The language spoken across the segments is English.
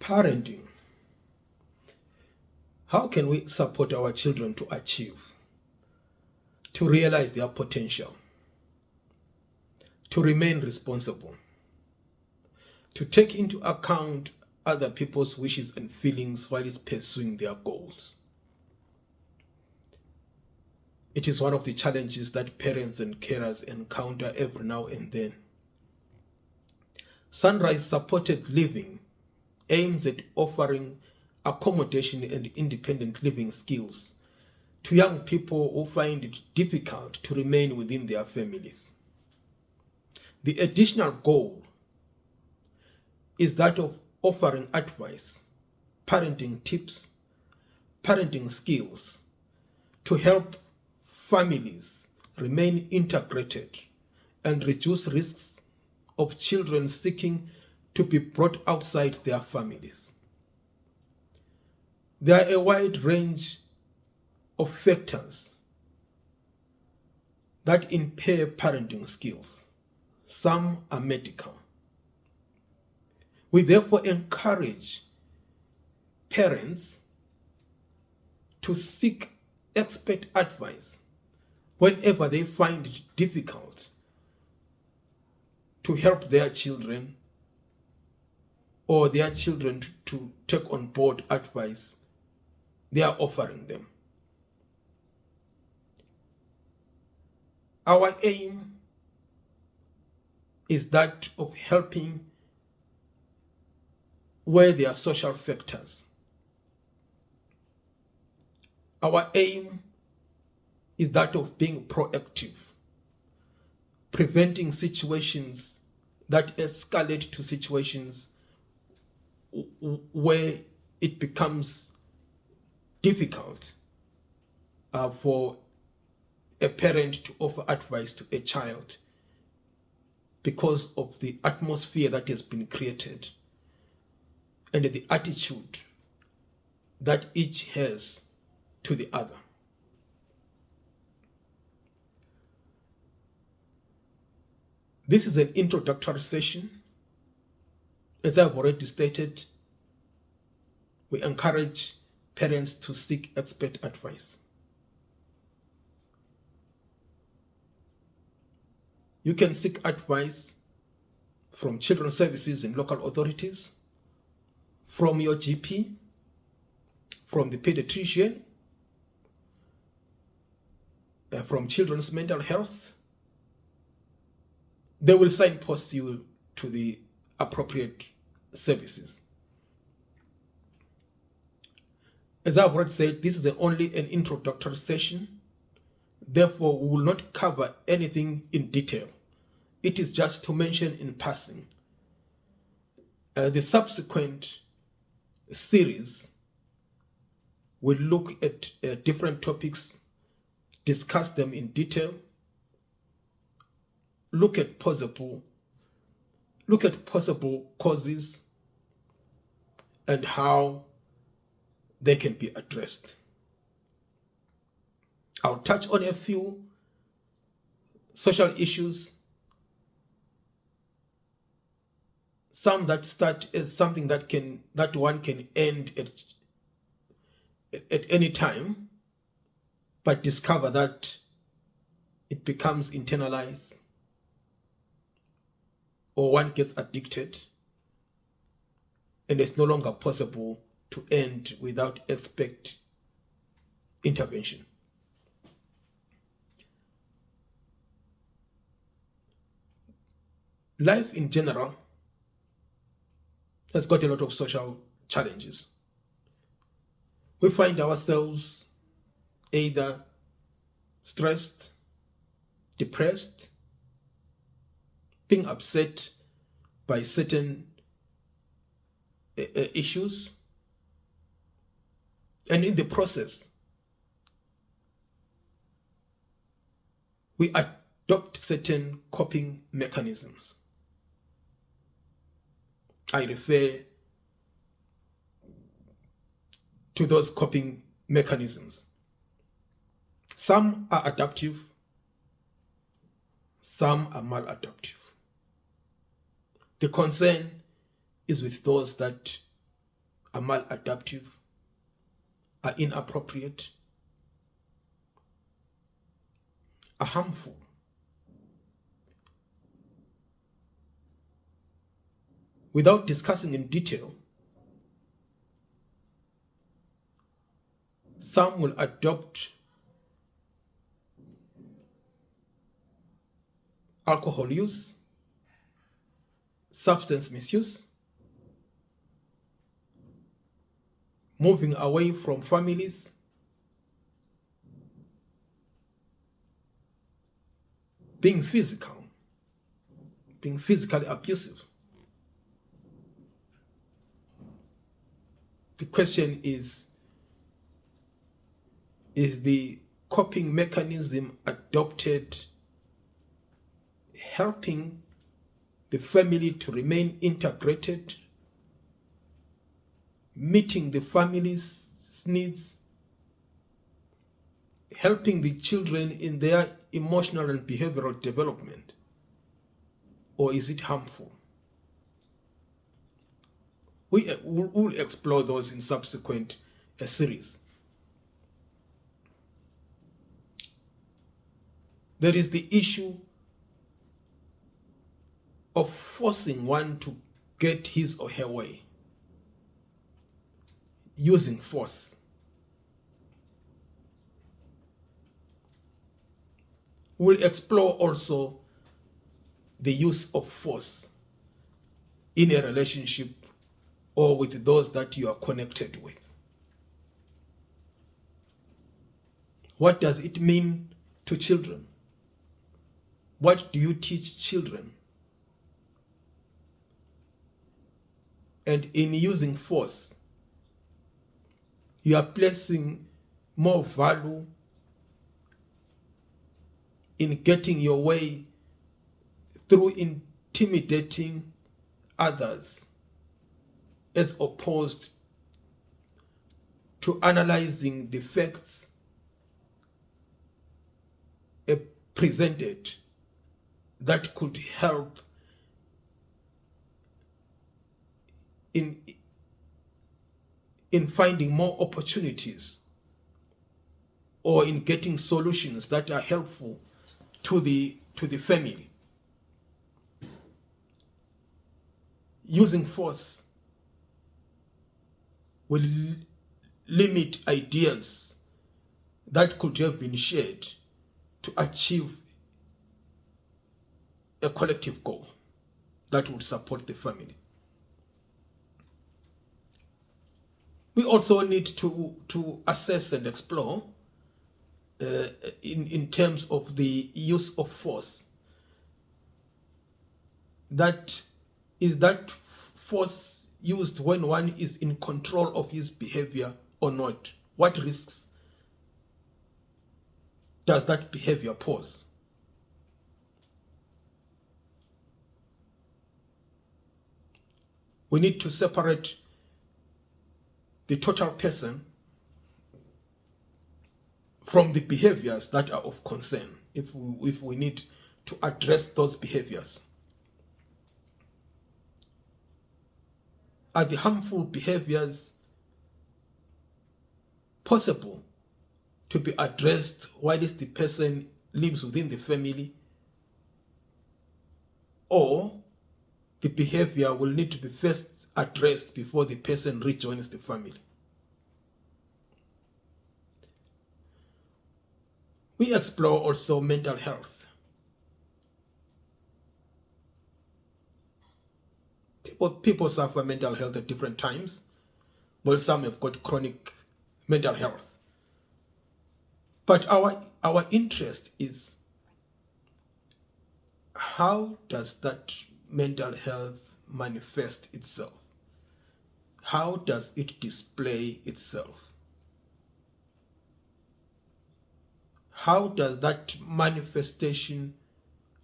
Parenting. How can we support our children to achieve, to realize their potential, to remain responsible, to take into account other people's wishes and feelings while pursuing their goals? It is one of the challenges that parents and carers encounter every now and then. Sunrise Supported Living aims at offering accommodation and independent living skills to young people who find it difficult to remain within their families. The additional goal is that of offering advice, parenting tips, parenting skills to help families remain integrated and reduce risks of children seeking to be brought outside their families. There are a wide range of factors that impair parenting skills. Some are medical. We therefore encourage parents to seek expert advice whenever they find it difficult to help their children or their children to take on board advice they are offering them. Our aim is that of helping where there are social factors. Our aim is that of being proactive, preventing situations that escalate to situations where it becomes difficult for a parent to offer advice to a child because of the atmosphere that has been created and the attitude that each has to the other. This is an introductory session. As I've already stated, we encourage parents to seek expert advice. You can seek advice from children's services and local authorities, from your GP, from the pediatrician, from children's mental health. They will signpost you to the appropriate services. As I've already said, this is only an introductory session. Therefore, we will not cover anything in detail. It is just to mention in passing. The subsequent series will look at different topics, discuss them in detail, look at possible causes and how they can be addressed. I'll touch on a few social issues, some that start as something that one can end at any time, but discover that it becomes internalized or one gets addicted and it's no longer possible to end without expert intervention. Life in general has got a lot of social challenges. We find ourselves either stressed, depressed, being upset by certain issues, and in the process, we adopt certain coping mechanisms. I refer to those coping mechanisms. Some are adaptive, some are maladaptive. The concern is with those that are maladaptive, are inappropriate, are harmful. Without discussing in detail, some will adopt alcohol use, substance misuse, moving away from families, being physically abusive. The question is the coping mechanism adopted helping the family to remain integrated, meeting the family's needs, helping the children in their emotional and behavioral development, or is it harmful? We'll explore those in subsequent series. There is the issue of forcing one to get his or her way, using force. We'll explore also the use of force in a relationship or with those that you are connected with. What does it mean to children? What do you teach children? And in using force, you are placing more value in getting your way through intimidating others as opposed to analyzing the facts presented that could help in finding more opportunities or in getting solutions that are helpful to the family. Using force will limit ideas that could have been shared to achieve a collective goal that would support the family. We also need to assess and explore in terms of the use of force. That is that force used when one is in control of his behavior or not? What risks does that behavior pose? We need to separate the total person from the behaviors that are of concern if we need to address those behaviors. Are the harmful behaviors possible to be addressed whilst the person lives within the family, or the behavior will need to be first addressed before the person rejoins the family? We explore also mental health. People suffer mental health at different times. Well, some have got chronic mental health. But our interest is, how does that mental health manifest itself? How does it display itself? How does that manifestation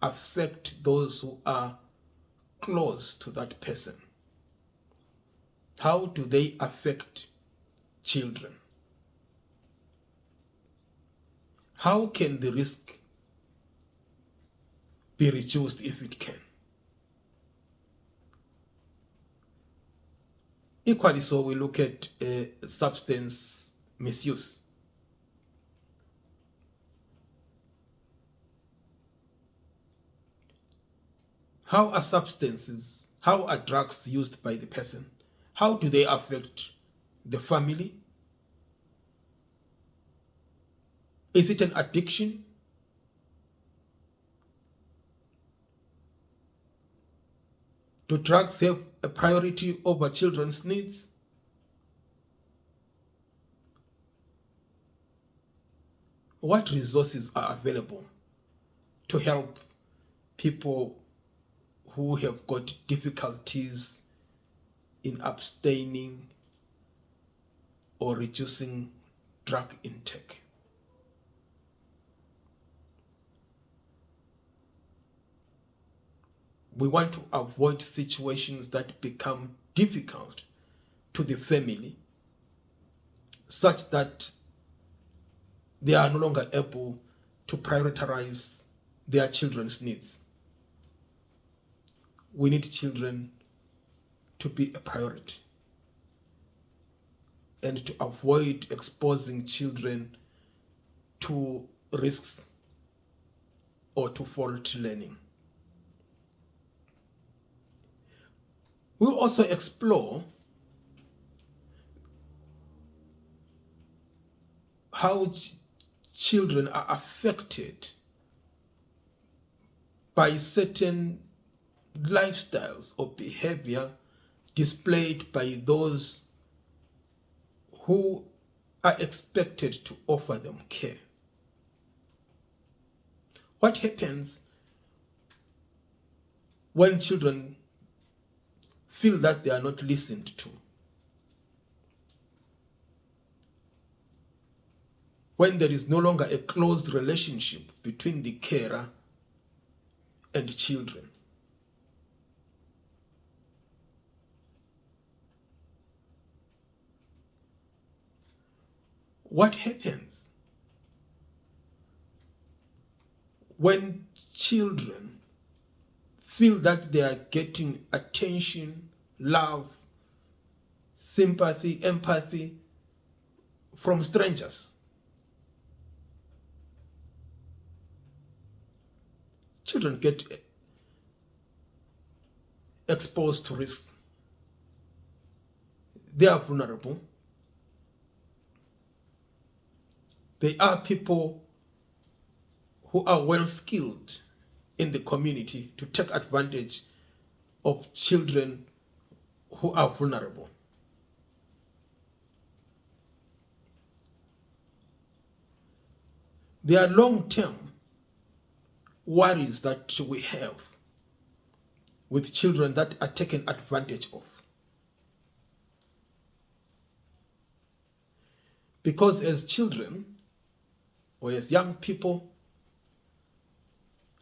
affect those who are close to that person? How do they affect children? How can the risk be reduced if it can? Equally so, we look at substance misuse. How are drugs used by the person? How do they affect the family? Is it an addiction? Do drugs have a priority over children's needs? What resources are available to help people who have got difficulties in abstaining or reducing drug intake? We want to avoid situations that become difficult to the family, such that they are no longer able to prioritize their children's needs. We need children to be a priority, and to avoid exposing children to risks or to faulty learning. We'll also explore how children are affected by certain lifestyles or behavior displayed by those who are expected to offer them care. What happens when children feel that they are not listened to? When there is no longer a close relationship between the carer and children? What happens when children feel that they are getting attention, love, sympathy, empathy from strangers? Children get exposed to risks. They are vulnerable. They are people who are well skilled in the community to take advantage of children who are vulnerable. There are long-term worries that we have with children that are taken advantage of. Because as children or as young people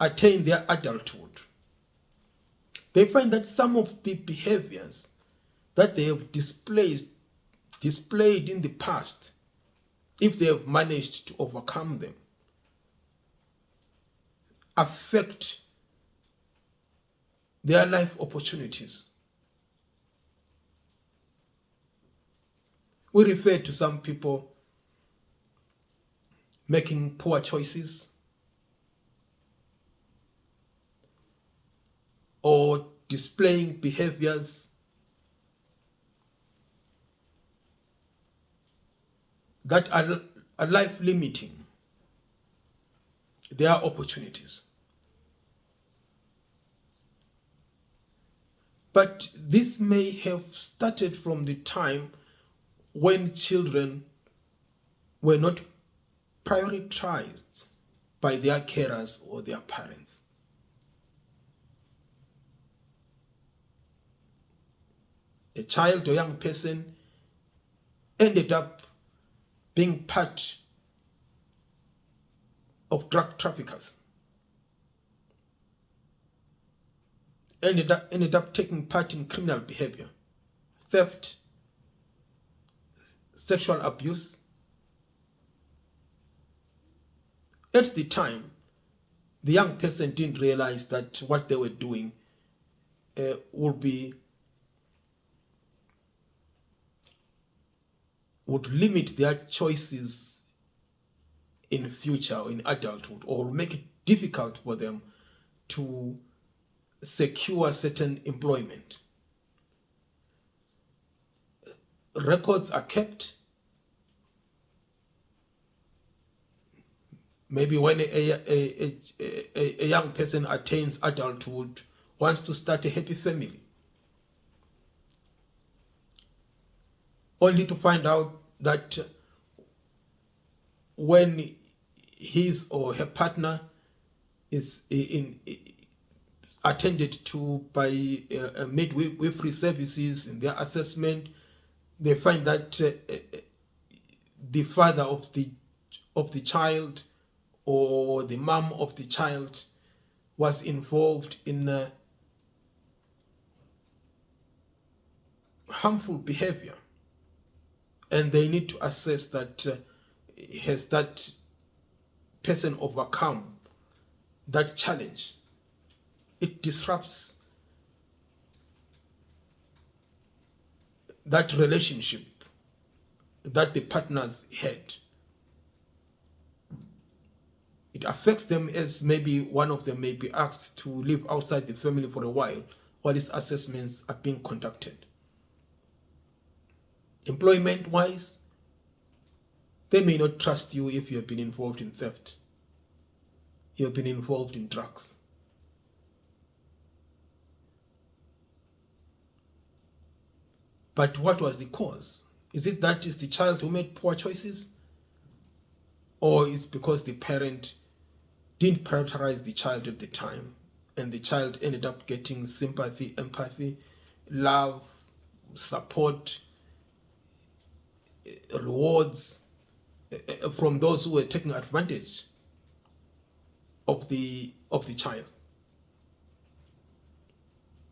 attain their adulthood, they find that some of the behaviors that they have displayed in the past, if they have managed to overcome them, affect their life opportunities. We refer to some people making poor choices or displaying behaviors that are life limiting their opportunities. But this may have started from the time when children were not prioritized by their carers or their parents. A child or young person ended up being part of drug traffickers, ended up taking part in criminal behavior, theft, sexual abuse. At the time, the young person didn't realize that what they were doing would be would limit their choices in future or in adulthood, or make it difficult for them to secure certain employment. Records are kept. Maybe when a young person attains adulthood, wants to start a happy family, only to find out that when his or her partner is attended to by midwifery services in their assessment, they find that the father of the child or the mom of the child was involved in harmful behavior, and they need to assess that has that person overcome that challenge. It disrupts that relationship that the partners had. It affects them, as maybe one of them may be asked to live outside the family for a while these assessments are being conducted. Employment-wise, they may not trust you if you have been involved in theft. You have been involved in drugs. But what was the cause? Is it that is the child who made poor choices? Or is because the parent didn't prioritize the child at the time, and the child ended up getting sympathy, empathy, love, support, rewards from those who were taking advantage of the child?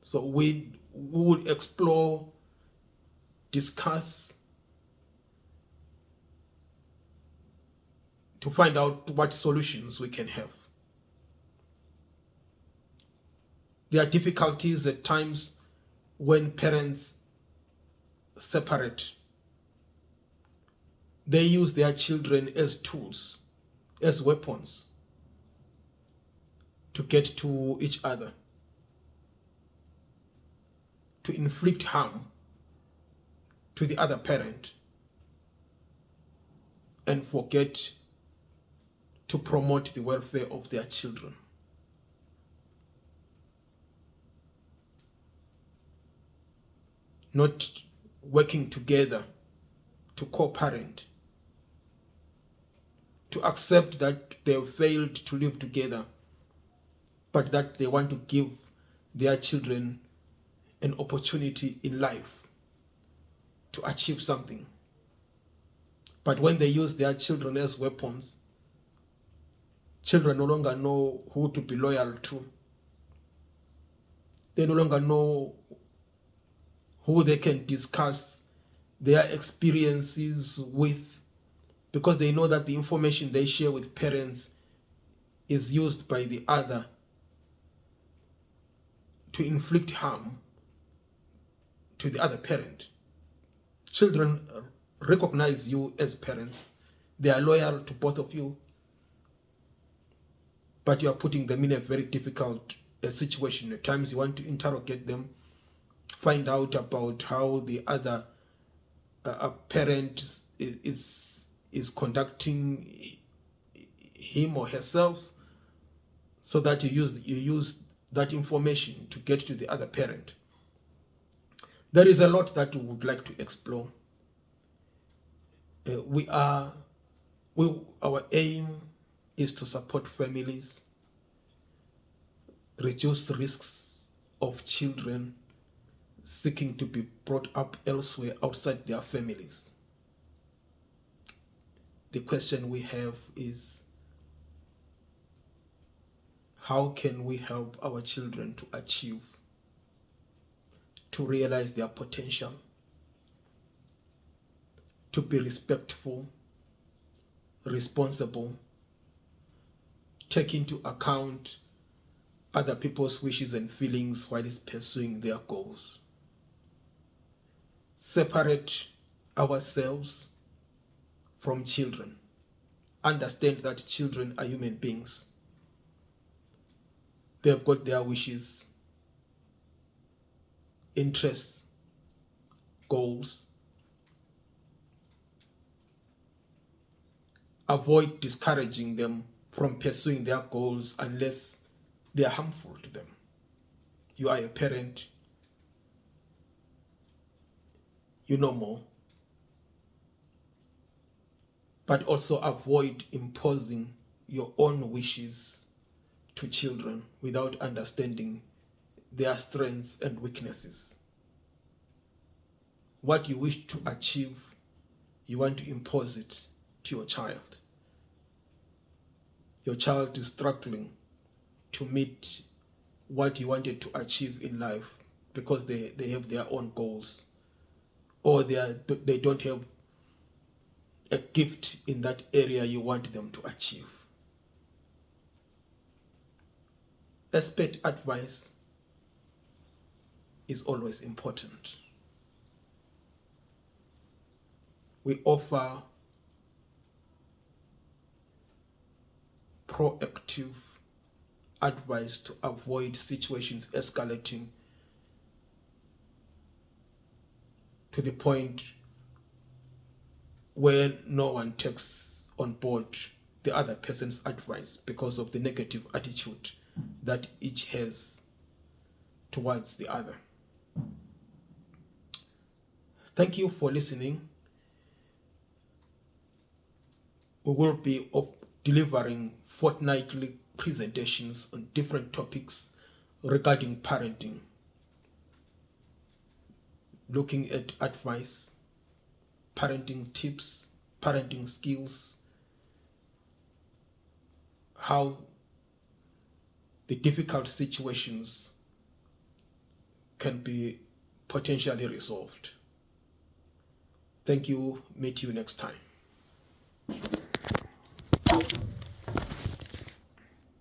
So we will explore, discuss, to find out what solutions we can have. There are difficulties at times when parents separate. They use their children as tools, as weapons, to get to each other, to inflict harm to the other parent, and forget to promote the welfare of their children. Not working together to co-parent, to accept that they have failed to live together, but that they want to give their children an opportunity in life to achieve something. But when they use their children as weapons, children no longer know who to be loyal to. They no longer know who they can discuss their experiences with, because they know that the information they share with parents is used by the other to inflict harm to the other parent. Children recognize you as parents. They are loyal to both of you, but you are putting them in a very difficult situation. At times you want to interrogate them, find out about how the other parent is conducting him or herself, so that you use that information to get to the other parent. There is a lot that we would like to explore. Our aim is to support families, reduce risks of children seeking to be brought up elsewhere outside their families. The question we have is, how can we help our children to achieve, to realize their potential, to be respectful, responsible, take into account other people's wishes and feelings while pursuing their goals. Separate ourselves from children. Understand that children are human beings. They've got their wishes, interests, goals. Avoid discouraging them from pursuing their goals unless they are harmful to them. You are a parent. You know more. But also avoid imposing your own wishes to children without understanding their strengths and weaknesses. What you wish to achieve, you want to impose it to your child. Your child is struggling to meet what you wanted to achieve in life because they have their own goals, or they don't have a gift in that area you want them to achieve. Expert advice is always important. We offer proactive advice to avoid situations escalating to the point where no one takes on board the other person's advice because of the negative attitude that each has towards the other. Thank you for listening. We will be delivering fortnightly presentations on different topics regarding parenting, looking at advice, parenting tips, parenting skills, how the difficult situations can be potentially resolved. Thank you. Meet you next time.